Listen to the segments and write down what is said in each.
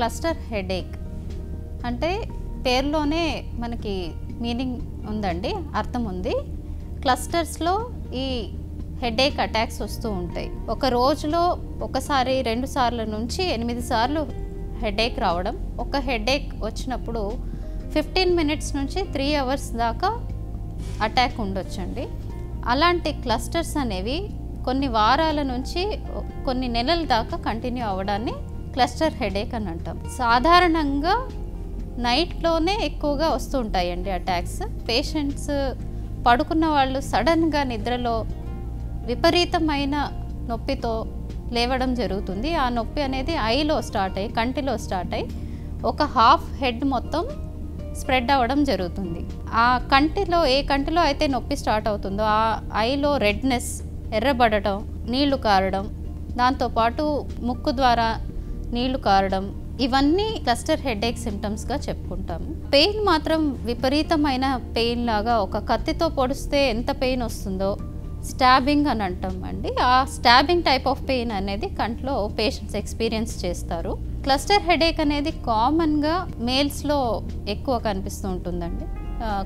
Cluster headache అంటే పేరులోనే మనకి మీనింగ్ ఉందండి, అర్థం ఉంది. క్లస్టర్స్లో ఈ హెడేక్ అటాక్స్ వస్తూ ఉంటాయి. ఒక రోజులో ఒకసారి 2 సార్ల నుంచి 8 సార్లు హెడేక్ రావడం. ఒక హెడేక్ వచ్చినప్పుడు 15 మినిట్స్ నుంచి 3 అవర్స్ దాకా అటాక్ ఉండొచ్చండి. అలాంటి క్లస్టర్స్ అనేవి కొన్ని వారాల నుంచి కొన్ని నెలల దాకా కంటిన్యూ అవ్వడాన్ని క్లస్టర్ హెడేక్ అని అంటాం. సాధారణంగా నైట్లోనే ఎక్కువగా వస్తూ ఉంటాయండి అటాక్స్. పేషెంట్స్ పడుకున్న వాళ్ళు సడన్గా నిద్రలో విపరీతమైన నొప్పితో లేవడం జరుగుతుంది. ఆ నొప్పి అనేది ఐలో స్టార్ట్ అయ్యి, కంటిలో స్టార్ట్ అయ్యి ఒక హాఫ్ హెడ్ మొత్తం స్ప్రెడ్ అవ్వడం జరుగుతుంది. ఆ కంటిలో, ఏ కంటిలో అయితే నొప్పి స్టార్ట్ అవుతుందో ఆ ఐలో రెడ్నెస్, ఎర్రబడటం, నీళ్లు కారడం, దాంతోపాటు ముక్కు ద్వారా నీళ్లు కారడం, ఇవన్నీ క్లస్టర్ హెడేక్ సిమ్టమ్స్గా చెప్పుకుంటాము. పెయిన్ మాత్రం విపరీతమైన పెయిన్ లాగా, ఒక కత్తితో పొడిస్తే ఎంత పెయిన్ వస్తుందో స్టాబింగ్ అని అంటాం అండి. ఆ స్టాబింగ్ టైప్ ఆఫ్ పెయిన్ అనేది కంట్లో పేషెంట్స్ ఎక్స్పీరియన్స్ చేస్తారు. క్లస్టర్ హెడేక్ అనేది కామన్గా మేల్స్లో ఎక్కువ కనిపిస్తూ ఉంటుందండి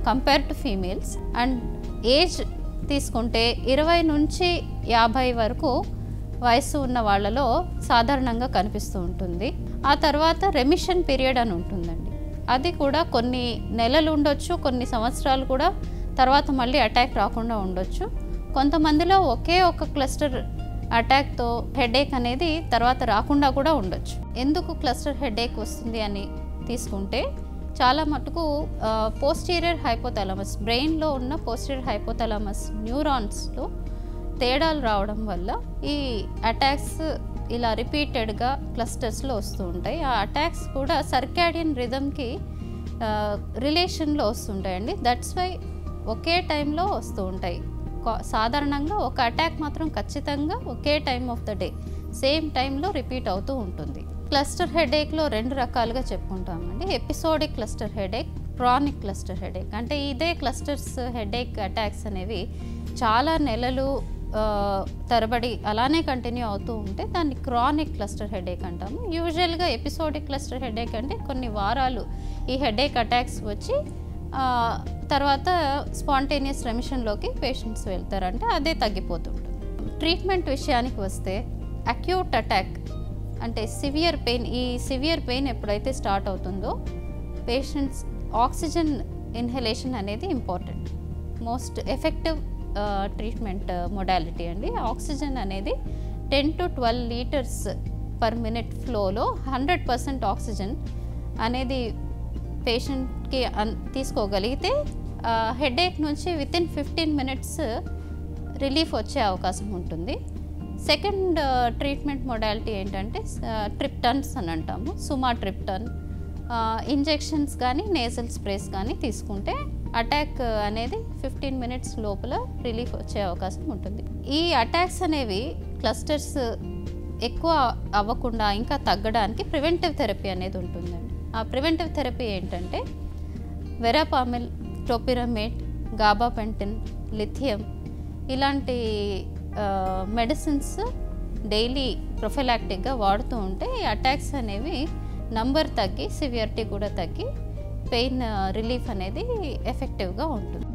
compare to females. And age తీసుకుంటే 20 నుంచి 50 వరకు వయసు ఉన్న వాళ్ళలో సాధారణంగా కనిపిస్తూ ఉంటుంది. ఆ తర్వాత రెమిషన్ పీరియడ్ అని ఉంటుందండి. అది కూడా కొన్ని నెలలు ఉండొచ్చు, కొన్ని సంవత్సరాలు కూడా తర్వాత మళ్ళీ అటాక్ రాకుండా ఉండొచ్చు. కొంతమందిలో ఒకే ఒక క్లస్టర్ అటాక్తో హెడేక్ అనేది తర్వాత రాకుండా కూడా ఉండొచ్చు. ఎందుకు క్లస్టర్ హెడేక్ వస్తుంది అని తీసుకుంటే చాలా మటుకు పోస్టీరియర్ హైపోథాలమస్, బ్రెయిన్లో ఉన్న పోస్టీరియర్ హైపోథాలమస్ న్యూరాన్స్లో తేడాలు రావడం వల్ల ఈ అటాక్స్ ఇలా రిపీటెడ్గా క్లస్టర్స్లో వస్తూ ఉంటాయి. ఆ అటాక్స్ కూడా సర్కాడియన్ రిథమ్కి రిలేషన్లో వస్తుంటాయండి. దట్స్ వై ఒకే టైంలో వస్తూ ఉంటాయి. సాధారణంగా ఒక అటాక్ మాత్రం ఖచ్చితంగా ఒకే time of the day, same టైంలో రిపీట్ అవుతూ ఉంటుంది. క్లస్టర్ హెడేక్లో 2 రకాలుగా చెప్పుకుంటామండి. Episodic cluster headache, chronic cluster headache. అంటే ఇదే క్లస్టర్స్ హెడేక్ అటాక్స్ అనేవి చాలా నెలలు తరబడి అలానే కంటిన్యూ అవుతూ ఉంటే దాన్ని క్రానిక్ క్లస్టర్ హెడేక్ అంటాము. యూజువల్గా ఎపిసోడిక్ క్లస్టర్ హెడేక్ అంటే కొన్ని వారాలు ఈ హెడేక్ అటాక్స్ వచ్చి తర్వాత స్పాంటేనియస్ రెమిషన్లోకి పేషెంట్స్ వెళ్తారంటే అదే తగ్గిపోతుంటుంది. ట్రీట్మెంట్ విషయానికి వస్తే అక్యూట్ అటాక్ అంటే సివియర్ పెయిన్, ఈ సివియర్ పెయిన్ ఎప్పుడైతే స్టార్ట్ అవుతుందో పేషెంట్స్ ఆక్సిజన్ ఇన్హలేషన్ అనేది important, most effective treatment modality అండి. ఆక్సిజన్ అనేది 10 to 12 లీటర్స్ పర్ మినిట్ ఫ్లోలో 100% ఆక్సిజన్ అనేది పేషెంట్కి తీసుకోగలిగితే హెడేక్ నుంచి వితిన్ 15 మినిట్స్ రిలీఫ్ వచ్చే అవకాశం ఉంటుంది. సెకండ్ ట్రీట్మెంట్ మొడాలిటీ ఏంటంటే ట్రిప్టన్స్ అని అంటాము. సుమాట్రిప్టన్ ఇంజెక్షన్స్ కానీ నేజల్ స్ప్రేస్ కానీ తీసుకుంటే అటాక్ అనేది 15 మినిట్స్ లోపల రిలీఫ్ వచ్చే అవకాశం ఉంటుంది. ఈ అటాక్స్ అనేవి క్లస్టర్స్ ఎక్కువ అవ్వకుండా ఇంకా తగ్గడానికి ప్రివెంటివ్ థెరపీ అనేది ఉంటుందండి. ఆ ప్రివెంటివ్ థెరపీ ఏంటంటే వెరాపామిల్, టోపిరమేట్, గాబాపెంటిన్, లిథియం ఇలాంటి మెడిసిన్స్ డైలీ ప్రొఫిలాక్టిక్గా వాడుతూ ఉంటే ఈ అటాక్స్ అనేవి నంబర్ తగ్గి, సివియారిటీ కూడా తగ్గి పెయిన్ రిలీఫ్ అనేది ఎఫెక్టివ్గా ఉంటుంది.